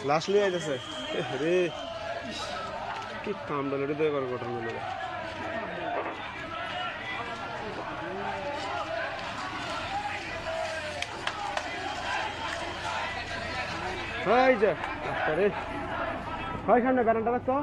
লাশ লিয়ে আইতেছে রে কি কামটা লড়ে দেয় করে ঘটনা মেলে হাই যা আরে হাই সামনে ব্যানারটা দেখতো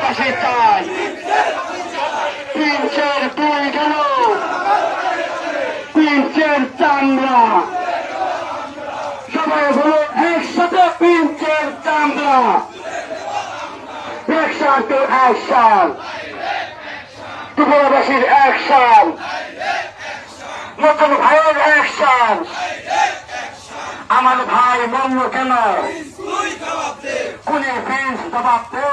পাশে চাই পিঞ্চের দুই গেল পিঞ্চের চামড়া সবাই হলো একসাথে পিঞ্চের চামড়া অ্যাকশন টু অ্যাকশন ত্রিপুরাবাসীর অ্যাকশন নতুন ভাইয়ের অ্যাকশন আমার ভাই মন্য কেন কোনে ফিন্স জবাব দে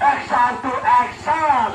অ্যাকশন টু অ্যাকশন